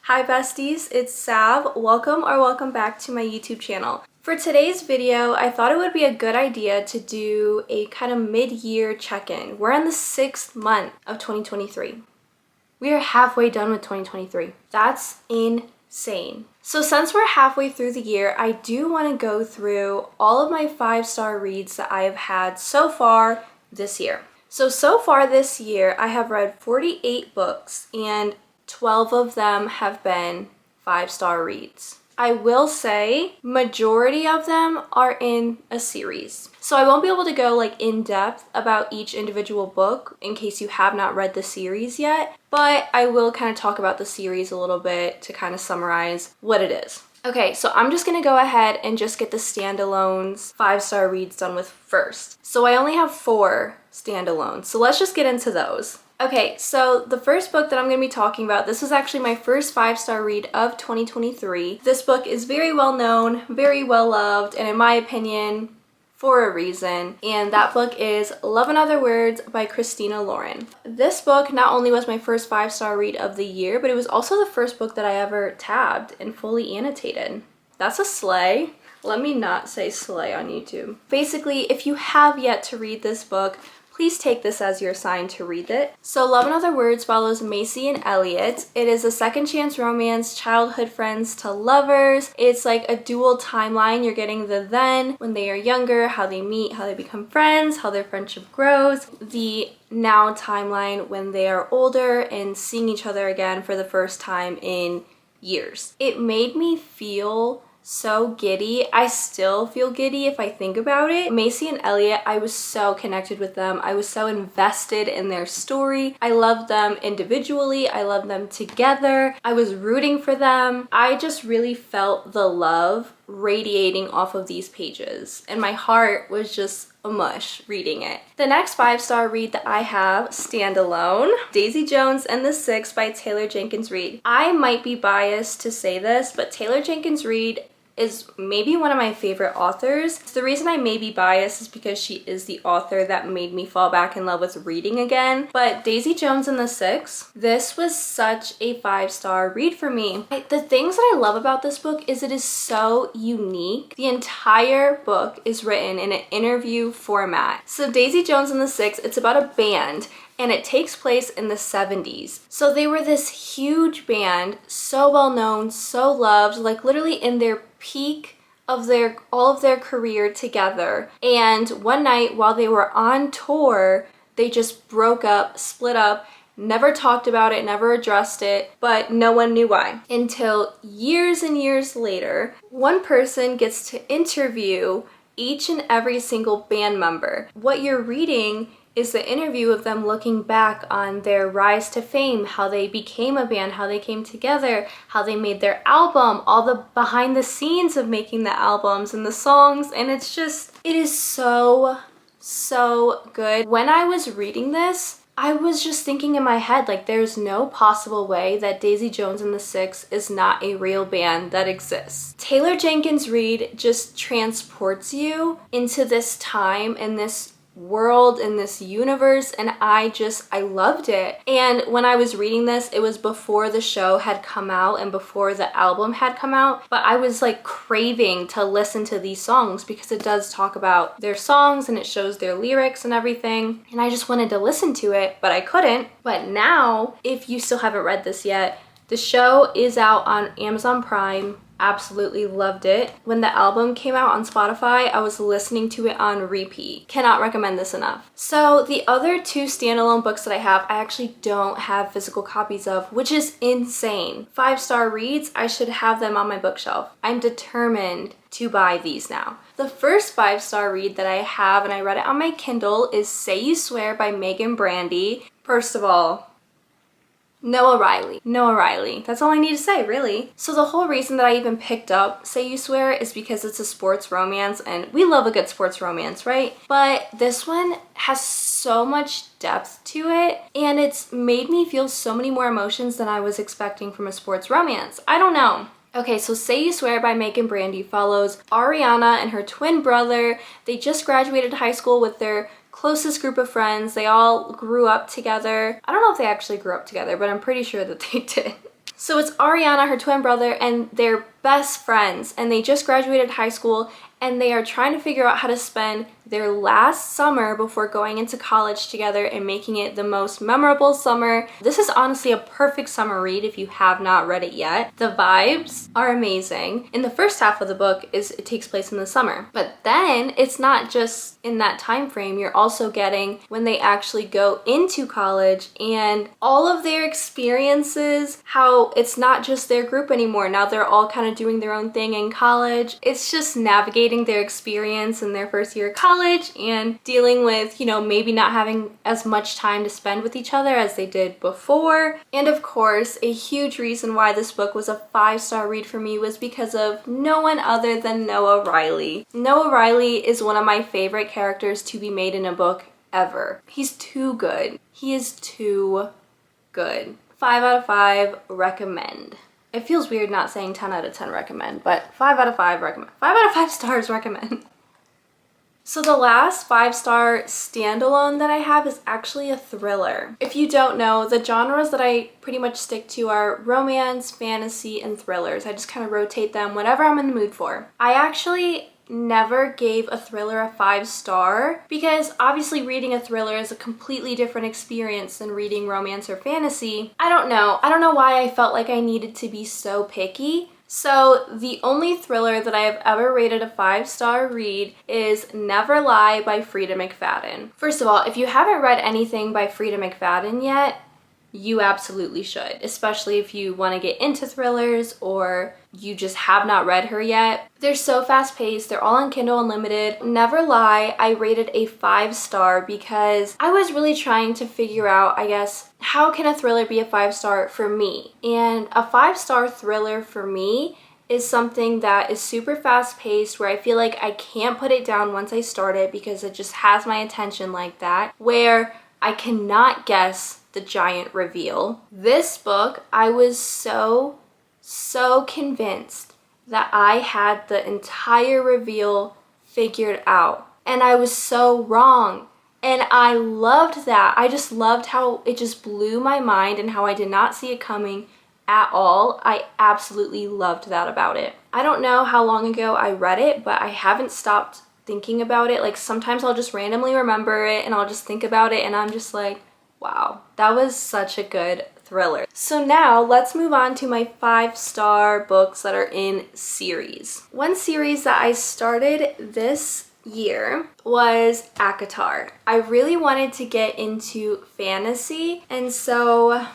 Hi besties, it's Sav. Welcome back to my YouTube channel. For today's video, I thought it would be a good idea to do a kind of mid-year check-in. We're in the 6th month of 2023. We are halfway done with 2023. That's insane. So since we're halfway through the year, I do want to go through all of my 5-star reads that I have had so far this year. So far this year, I have read 48 books and 12 of them have been 5-star reads. I will say majority of them are in a series. So I won't be able to go in depth about each individual book in case you have not read the series yet, but I will kind of talk about the series a little bit to kind of summarize what it is. Okay, so I'm just gonna go ahead and just get the standalones 5-star reads done with first. So I only have 4 standalones, so let's just get into those. Okay, so the first book that I'm going to be talking about, this was actually my first 5-star read of 2023. This book is very well known, very well loved, and in my opinion, for a reason. And that book is Love in Other Words by Christina Lauren. This book not only was my first 5-star read of the year, but it was also the first book that I ever tabbed and fully annotated. That's a slay. Let me not say slay on YouTube. Basically, if you have yet to read this book, please take this as your sign to read it. So Love in Other Words follows Macy and Elliot. It is a second chance romance, childhood friends to lovers. It's like a dual timeline. You're getting the then, when they are younger, how they meet, how they become friends, how their friendship grows. The now timeline when they are older and seeing each other again for the first time in years. It made me feel so giddy. I still feel giddy if I think about it. Macy and Elliot, I was so connected with them. I was so invested in their story. I loved them individually. I loved them together. I was rooting for them. I just really felt the love radiating off of these pages, and my heart was just a mush reading it. The next 5-star read that I have, standalone, Daisy Jones and the Six by Taylor Jenkins Reid. I might be biased to say this, but Taylor Jenkins Reid is maybe one of my favorite authors. The reason I may be biased is because she is the author that made me fall back in love with reading again. But Daisy Jones and the Six, this was such a 5-star read for me. The things that I love about this book is it is so unique. The entire book is written in an interview format. So Daisy Jones and the Six, it's about a band, and it takes place in the 70s. So they were this huge band, so well known, so loved, literally in their peak of all of their career together. And one night while they were on tour, they just broke up, split up, never talked about it, never addressed it, but no one knew why. Until years and years later, one person gets to interview each and every single band member. What you're reading is the interview of them looking back on their rise to fame, how they became a band, how they came together, how they made their album, all the behind the scenes of making the albums and the songs, and it is so good. When I was reading this, I was just thinking in my head, there's no possible way that Daisy Jones and the Six is not a real band that exists. Taylor Jenkins Reid just transports you into this time and this world, in this universe, and I loved it. And when I was reading this, it was before the show had come out and before the album had come out, but I was craving to listen to these songs because it does talk about their songs and it shows their lyrics and everything, and I just wanted to listen to it, but I couldn't. But now, if you still haven't read this yet, the show is out on Amazon Prime. Absolutely loved it. When the album came out on Spotify, I was listening to it on repeat. Cannot recommend this enough. So the other 2 standalone books that I have, I actually don't have physical copies of, which is insane. 5-star reads, I should have them on my bookshelf. I'm determined to buy these now. The first 5-star read that I have, and I read it on my Kindle, is Say You Swear by Megan Brandy. First of all, Noah Riley. That's all I need to say, really. So the whole reason that I even picked up Say You Swear is because it's a sports romance, and we love a good sports romance, right? But this one has so much depth to it, and it's made me feel so many more emotions than I was expecting from a sports romance. I don't know. Okay, so Say You Swear by Megan Brandy follows Ariana and her twin brother. They just graduated high school with their closest group of friends. They all grew up together. I don't know if they actually grew up together, but I'm pretty sure that they did. So it's Ariana, her twin brother, and they're best friends, and they just graduated high school, and they are trying to figure out how to spend their last summer before going into college together and making it the most memorable summer. This is honestly a perfect summer read if you have not read it yet. The vibes are amazing. In the first half of the book it takes place in the summer, but then it's not just in that time frame. You're also getting when they actually go into college and all of their experiences, how it's not just their group anymore. Now they're all kind of doing their own thing in college. It's just navigating their experience in their first year of college and dealing with, you know, maybe not having as much time to spend with each other as they did before. And of course, a huge reason why this book was a 5-star read for me was because of no one other than Noah Riley. Noah Riley is one of my favorite characters to be made in a book ever. He's too good. He is too good. 5 out of 5 recommend. It feels weird not saying 10 out of 10 recommend, but 5 out of 5 recommend. 5 out of 5 stars recommend. So the last 5-star standalone that I have is actually a thriller. If you don't know, the genres that I pretty much stick to are romance, fantasy, and thrillers. I just kind of rotate them whenever I'm in the mood for. I actually never gave a thriller a 5-star because obviously reading a thriller is a completely different experience than reading romance or fantasy. I don't know why I felt like I needed to be so picky. So the only thriller that I have ever rated a 5-star read is Never Lie by Frida McFadden. First of all, if you haven't read anything by Frida McFadden yet, you absolutely should, especially if you want to get into thrillers or you just have not read her yet. They're so fast-paced. They're all on Kindle Unlimited. Never Lie, I rated a 5-star because I was really trying to figure out, I guess, how can a thriller be a 5-star for me? And a 5-star thriller for me is something that is super fast-paced, where I feel like I can't put it down once I start it because it just has my attention like that, where I cannot guess the giant reveal. This book, I was so convinced that I had the entire reveal figured out, and I was so wrong. And I loved that. I just loved how it just blew my mind and how I did not see it coming at all. I absolutely loved that about it. I don't know how long ago I read it, but I haven't stopped thinking about it. Like sometimes I'll just randomly remember it and I'll just think about it and I'm just like, wow, that was such a good thriller. So now let's move on to my 5-star books that are in series. One series that I started this year was ACOTAR. I really wanted to get into fantasy, and so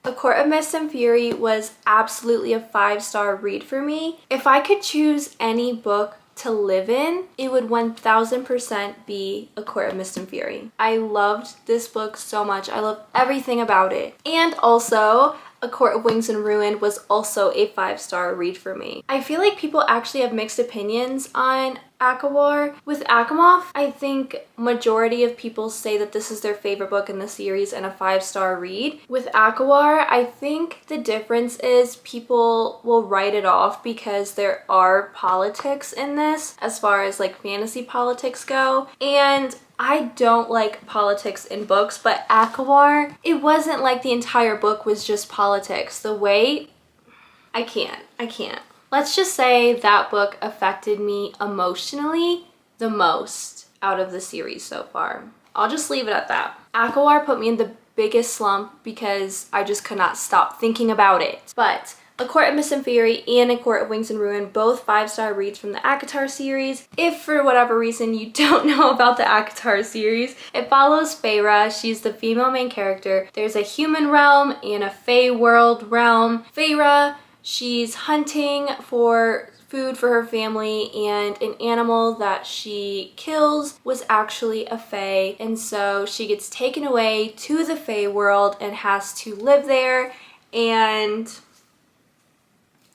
A Court of Mist and Fury was absolutely a 5-star read for me. If I could choose any book to live in, it would 1000% be A Court of Mist and Fury. I loved this book so much. I love everything about it. And also, A Court of Wings and Ruin was also a 5-star read for me. I feel like people actually have mixed opinions on ACOWAR. With ACOMOF, I think majority of people say that this is their favorite book in the series and a 5-star read. With ACOWAR, I think the difference is people will write it off because there are politics in this, as far as like fantasy politics go. And I don't like politics in books, but ACOWAR, it wasn't like the entire book was just politics. The way, I can't. Let's just say that book affected me emotionally the most out of the series so far. I'll just leave it at that. ACOWAR put me in the biggest slump because I just could not stop thinking about it. But A Court of Mist and Fury and A Court of Wings and Ruin, both 5-star reads from the ACOTAR series. If for whatever reason you don't know about the ACOTAR series, it follows Feyre. She's the female main character. There's a human realm and a Fey world realm. Feyre, she's hunting for food for her family, and an animal that she kills was actually a Fey, and so she gets taken away to the Fey world and has to live there, and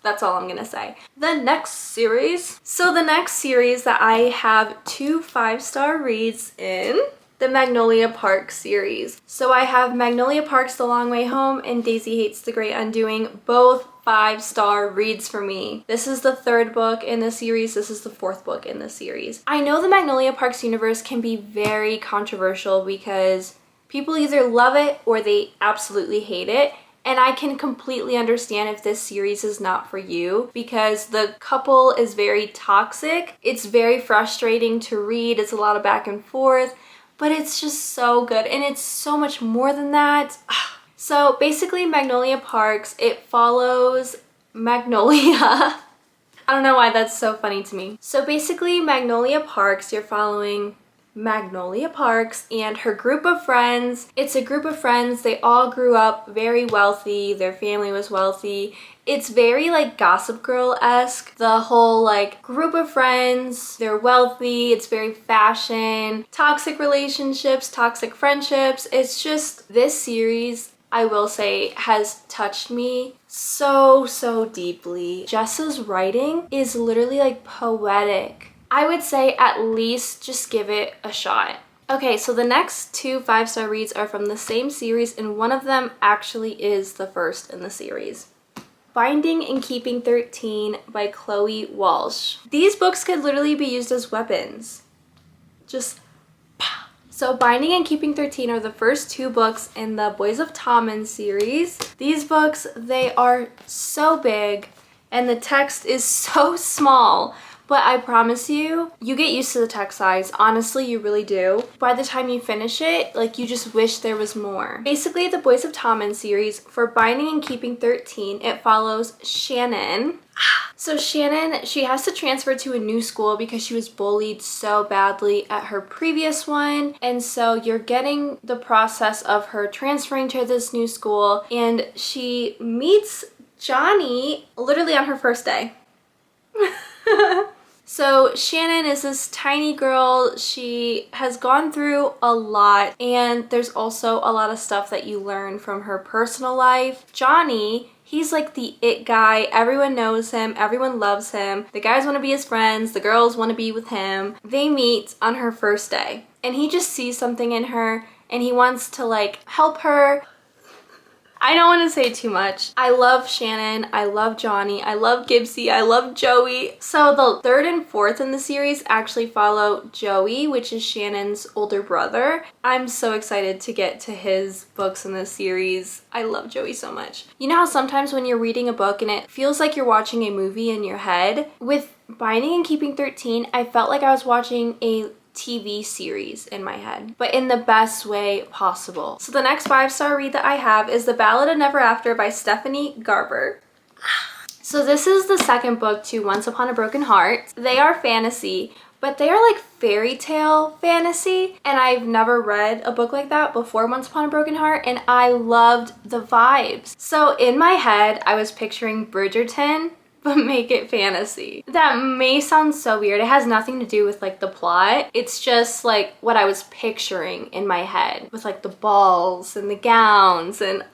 that's all I'm gonna say. The next series. So the next series that I have 2 5-star reads in, the Magnolia Park series. So I have Magnolia Park's The Long Way Home and Daisy Hates the Great Undoing, both 5-star reads for me. This is the 3rd book in the series. This is the 4th book in the series. I know the Magnolia Parks universe can be very controversial because people either love it or they absolutely hate it. And I can completely understand if this series is not for you because the couple is very toxic. It's very frustrating to read. It's a lot of back and forth, but it's just so good. And it's so much more than that. So basically Magnolia Parks, it follows Magnolia. I don't know why that's so funny to me. So basically Magnolia Parks, you're following Magnolia Parks and her group of friends. It's a group of friends. They all grew up very wealthy. Their family was wealthy. It's very like Gossip Girl-esque. The whole like group of friends, they're wealthy. It's very fashion, toxic relationships, toxic friendships. It's just, this series, I will say, has touched me so deeply. Jessa's writing is literally like poetic. I would say at least just give it a shot. Okay, so the next 2 5-star reads are from the same series, and one of them actually is the first in the series. Binding and Keeping 13 by Chloe Walsh. These books could literally be used as weapons. Just so Binding and Keeping 13 are the first 2 books in the Boys of Tommen series. These books, they are so big and the text is so small, but I promise you, you get used to the text size. Honestly, you really do. By the time you finish it, like you just wish there was more. Basically, the Boys of Tommen series, for Binding and Keeping 13, it follows Shannon. So Shannon, she has to transfer to a new school because she was bullied so badly at her previous one. And so you're getting the process of her transferring to this new school, and she meets Johnny literally on her first day. So Shannon is this tiny girl. She has gone through a lot, and there's also a lot of stuff that you learn from her personal life. Johnny, he's like the it guy. Everyone knows him. Everyone loves him. The guys want to be his friends. The girls want to be with him. They meet on her first day, and he just sees something in her, and he wants to like help her. I don't want to say too much. I love Shannon, I love Johnny, I love Gibbsy, I love Joey. So the 3rd and 4th in the series actually follow Joey, which is Shannon's older brother. I'm so excited to get to his books in this series. I love Joey so much. You know how sometimes when you're reading a book and it feels like you're watching a movie in your head? With Binding and Keeping 13, I felt like I was watching a TV series in my head, but in the best way possible. So the next 5-star read that I have is The Ballad of Never After by Stephanie Garber. So this is the second book to Once Upon a Broken Heart. They are fantasy, but they are like fairy tale fantasy, and I've never read a book like that before Once Upon a Broken Heart, and I loved the vibes. So in my head, I was picturing Bridgerton, but make it fantasy. That may sound so weird. It has nothing to do with like the plot. It's just like what I was picturing in my head with like the balls and the gowns and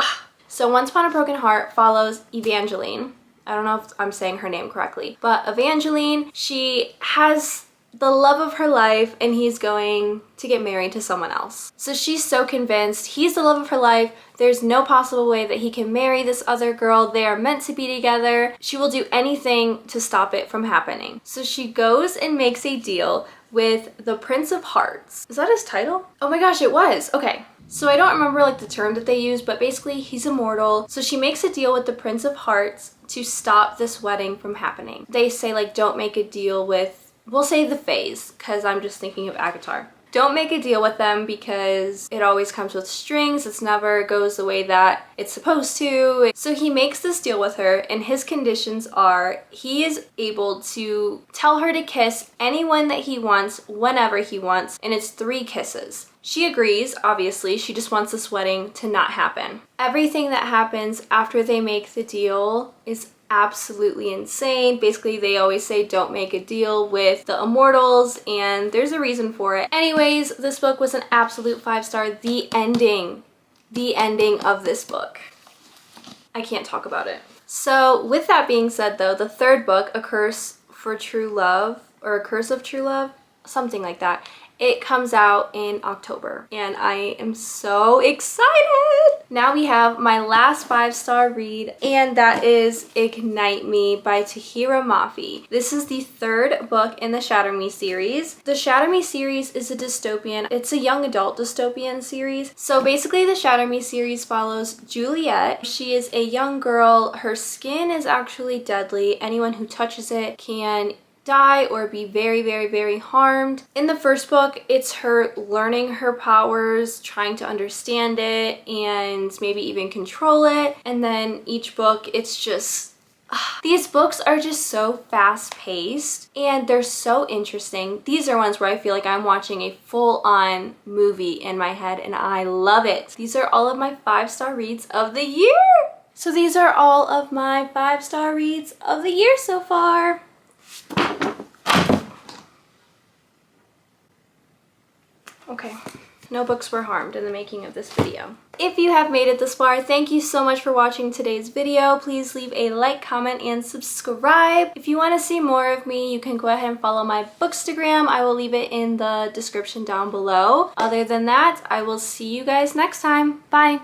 So Once Upon a Broken Heart follows Evangeline. I don't know if I'm saying her name correctly, but Evangeline, she has the love of her life, and he's going to get married to someone else. So she's so convinced he's the love of her life. There's no possible way that he can marry this other girl. They are meant to be together. She will do anything to stop it from happening. So she goes and makes a deal with the Prince of Hearts. Is that his title? Oh my gosh, it was. Okay. So I don't remember like the term that they use, but basically he's immortal. So she makes a deal with the Prince of Hearts to stop this wedding from happening. They say like, don't make a deal with, we'll say the Fays, because I'm just thinking of Avatar. Don't make a deal with them because it always comes with strings. It never goes the way that it's supposed to. So he makes this deal with her, and his conditions are he is able to tell her to kiss anyone that he wants whenever he wants, and it's 3 kisses. She agrees, obviously. She just wants this wedding to not happen. Everything that happens after they make the deal is absolutely insane. Basically, they always say don't make a deal with the immortals, and there's a reason for it. Anyways, this book was an absolute 5-star. The ending of this book, I can't talk about it. So with that being said though, the 3rd book, A Curse for True Love, or A Curse of True Love, something like that, It comes out in October and I am so excited. Now we have my last 5-star read, and that is Ignite Me by Tahira Mafi. This is the 3rd book in the Shatter Me series. The Shatter Me series is a dystopian. It's a young adult dystopian series. So basically the Shatter Me series follows Juliet. She is a young girl. Her skin is actually deadly. Anyone who touches it can die or be very, very, very harmed. In the first book, it's her learning her powers, trying to understand it, and maybe even control it. And then each book, it's just these books are just so fast-paced and they're so interesting. These are ones where I feel like I'm watching a full-on movie in my head and I love it. These are all of my 5-star reads of the year. So these are all of my 5-star reads of the year so far. Okay, no books were harmed in the making of this video. If you have made it this far, thank you so much for watching today's video. Please leave a like, comment, and subscribe. If you want to see more of me, you can go ahead and follow my bookstagram. I will leave it in the description down below. Other than that, I will see you guys next time. Bye!